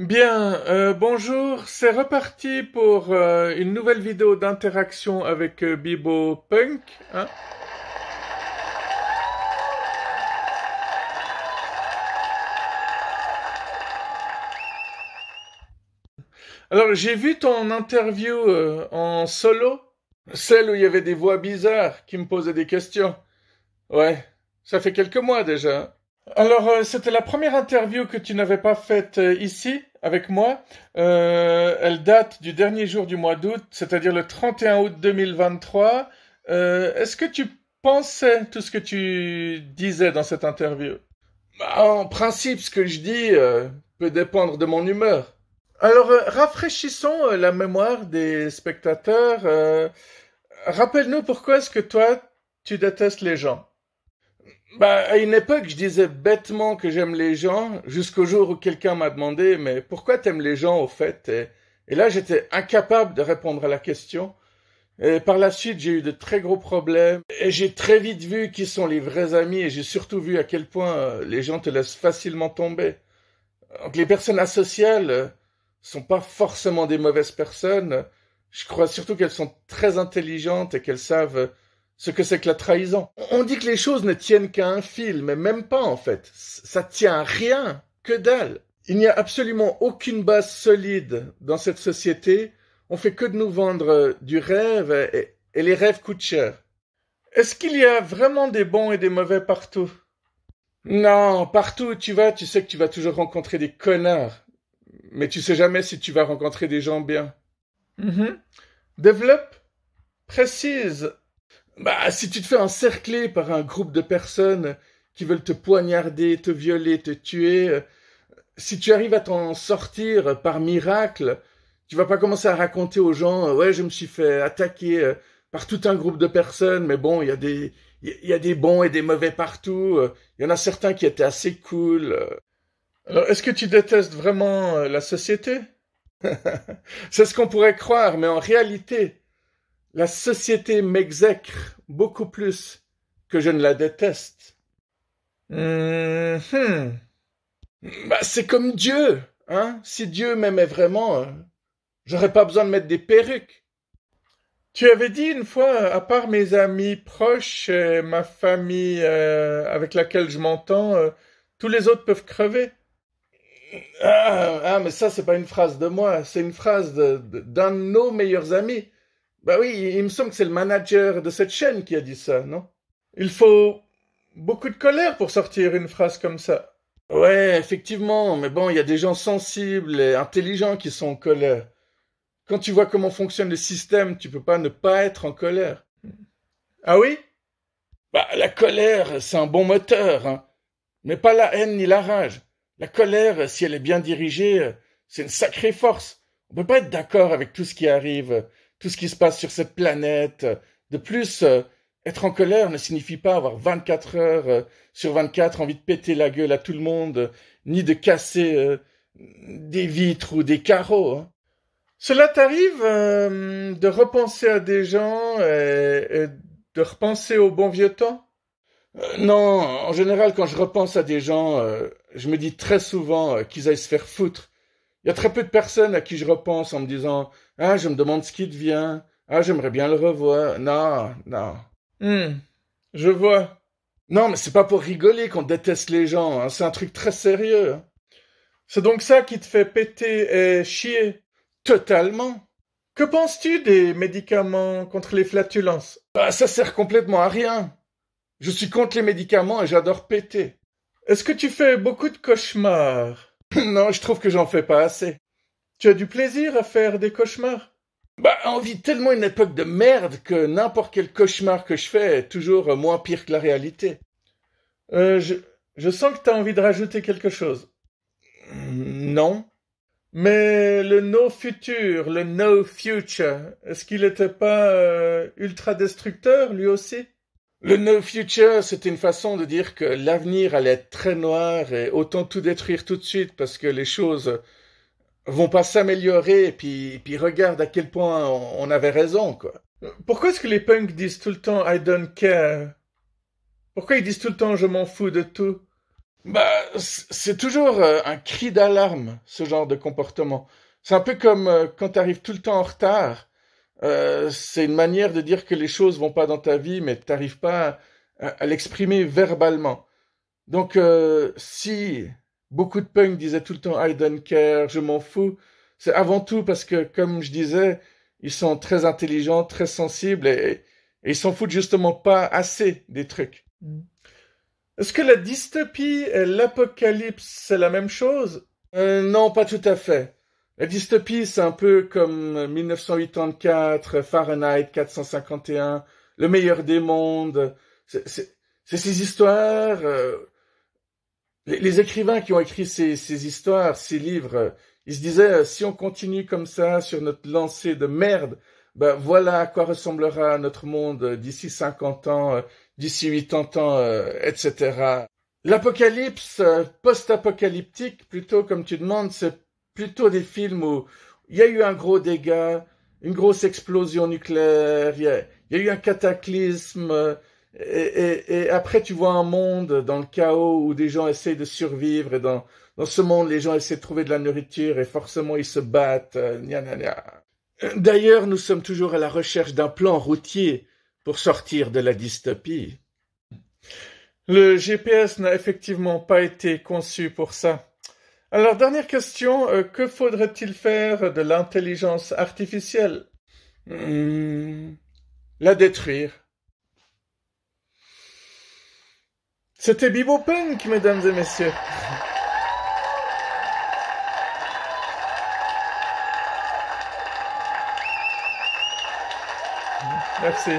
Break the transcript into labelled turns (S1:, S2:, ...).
S1: Bien, bonjour, c'est reparti pour une nouvelle vidéo d'interaction avec Bibo Punk, hein. Alors, j'ai vu ton interview en solo, celle où il y avait des voix bizarres qui me posaient des questions. Ouais, ça fait quelques mois déjà. Alors, c'était la première interview que tu n'avais pas faite ici, avec moi. Elle date du dernier jour du mois d'août, c'est-à-dire le 31 août 2023. Est-ce que tu pensais tout ce que tu disais dans cette interview? Bah, en principe, ce que je dis peut dépendre de mon humeur. Alors, rafraîchissons la mémoire des spectateurs. Rappelle-nous pourquoi est-ce que toi, tu détestes les gens? Bah, à une époque, je disais bêtement que j'aime les gens, jusqu'au jour où quelqu'un m'a demandé, mais pourquoi t'aimes les gens au fait? Et là, j'étais incapable de répondre à la question. Et par la suite, j'ai eu de très gros problèmes. Et j'ai très vite vu qui sont les vrais amis, et j'ai surtout vu à quel point les gens te laissent facilement tomber. Donc, les personnes asociales sont pas forcément des mauvaises personnes. Je crois surtout qu'elles sont très intelligentes et qu'elles savent ce que c'est que la trahison. On dit que les choses ne tiennent qu'à un fil, mais même pas en fait. Ça tient à rien, que dalle. Il n'y a absolument aucune base solide dans cette société. On fait que de nous vendre du rêve et les rêves coûtent cher. Est-ce qu'il y a vraiment des bons et des mauvais partout? Non, partout où tu vas, tu sais que tu vas toujours rencontrer des connards. Mais tu sais jamais si tu vas rencontrer des gens bien. Mhm. Développe, précise. Bah, si tu te fais encercler par un groupe de personnes qui veulent te poignarder, te violer, te tuer, si tu arrives à t'en sortir par miracle, tu vas pas commencer à raconter aux gens, ouais, je me suis fait attaquer par tout un groupe de personnes, mais bon, il y a des bons et des mauvais partout. Il y en a certains qui étaient assez cool. Alors, est-ce que tu détestes vraiment la société? C'est ce qu'on pourrait croire, mais en réalité, la société m'exècre beaucoup plus que je ne la déteste. Mhm. Bah, c'est comme Dieu, hein? Si Dieu m'aimait vraiment, j'aurais pas besoin de mettre des perruques. Tu avais dit une fois, à part mes amis proches et ma famille avec laquelle je m'entends, tous les autres peuvent crever. Mais ça, c'est pas une phrase de moi, c'est une phrase d'un de nos meilleurs amis. Bah oui, il me semble que c'est le manager de cette chaîne qui a dit ça, non? Il faut beaucoup de colère pour sortir une phrase comme ça. Ouais, effectivement, mais bon, il y a des gens sensibles et intelligents qui sont en colère. Quand tu vois comment fonctionne le système, tu peux pas ne pas être en colère. Ah oui? Bah, la colère, c'est un bon moteur, hein. Mais pas la haine ni la rage. La colère, si elle est bien dirigée, c'est une sacrée force. On peut pas être d'accord avec tout ce qui arrive, tout ce qui se passe sur cette planète. De plus, être en colère ne signifie pas avoir 24 heures sur 24 envie de péter la gueule à tout le monde, ni de casser des vitres ou des carreaux, hein. Cela t'arrive de repenser à des gens et de repenser au bon vieux temps? Non, en général, quand je repense à des gens, je me dis très souvent qu'ils aillent se faire foutre. Il y a très peu de personnes à qui je repense en me disant «Ah, je me demande ce qui devient. Ah, j'aimerais bien le revoir.» Non, non. Hmm, je vois. Non, mais c'est pas pour rigoler qu'on déteste les gens, hein. C'est un truc très sérieux, hein. C'est donc ça qui te fait péter et chier. Totalement. Que penses-tu des médicaments contre les flatulences? Bah, ça sert complètement à rien. Je suis contre les médicaments et j'adore péter. Est-ce que tu fais beaucoup de cauchemars? Non, je trouve que j'en fais pas assez. Tu as du plaisir à faire des cauchemars? Bah, on vit tellement une époque de merde que n'importe quel cauchemar que je fais est toujours moins pire que la réalité. Euh, je, je sens que tu as envie de rajouter quelque chose. Non. Mais le no future, le no future, est-ce qu'il n'était pas ultra destructeur lui aussi? Le no future, c'était une façon de dire que l'avenir allait être très noir et autant tout détruire tout de suite parce que les choses vont pas s'améliorer et puis regarde à quel point on avait raison, quoi. Pourquoi est-ce que les punks disent tout le temps I don't care? Pourquoi ils disent tout le temps je m'en fous de tout? Bah, c'est toujours un cri d'alarme, ce genre de comportement. C'est un peu comme quand tu arrives tout le temps en retard. C'est une manière de dire que les choses vont pas dans ta vie, mais tu n'arrives pas à l'exprimer verbalement. Donc, si beaucoup de punks disaient tout le temps I don't care, je m'en fous, c'est avant tout parce que, comme je disais, ils sont très intelligents, très sensibles et ils s'en foutent justement pas assez des trucs. Est-ce que la dystopie et l'apocalypse, c'est la même chose? Non, pas tout à fait. La dystopie, c'est un peu comme 1984, Fahrenheit 451, Le meilleur des mondes. C'est ces histoires. Les écrivains qui ont écrit ces histoires, ces livres, ils se disaient, si on continue comme ça sur notre lancée de merde, ben voilà à quoi ressemblera notre monde d'ici 50 ans, d'ici 80 ans, etc. L'apocalypse post-apocalyptique, plutôt comme tu demandes, c'est plutôt des films où il y a eu un gros dégât, une grosse explosion nucléaire, il y a eu un cataclysme, et après tu vois un monde dans le chaos où des gens essayent de survivre, et dans ce monde, les gens essaient de trouver de la nourriture, et forcément ils se battent, gna gna gna. D'ailleurs, nous sommes toujours à la recherche d'un plan routier pour sortir de la dystopie. Le GPS n'a effectivement pas été conçu pour ça. Alors, dernière question, que faudrait-il faire de l'intelligence artificielle? Hmm, la détruire. C'était Bibo Punk, mesdames et messieurs. Merci.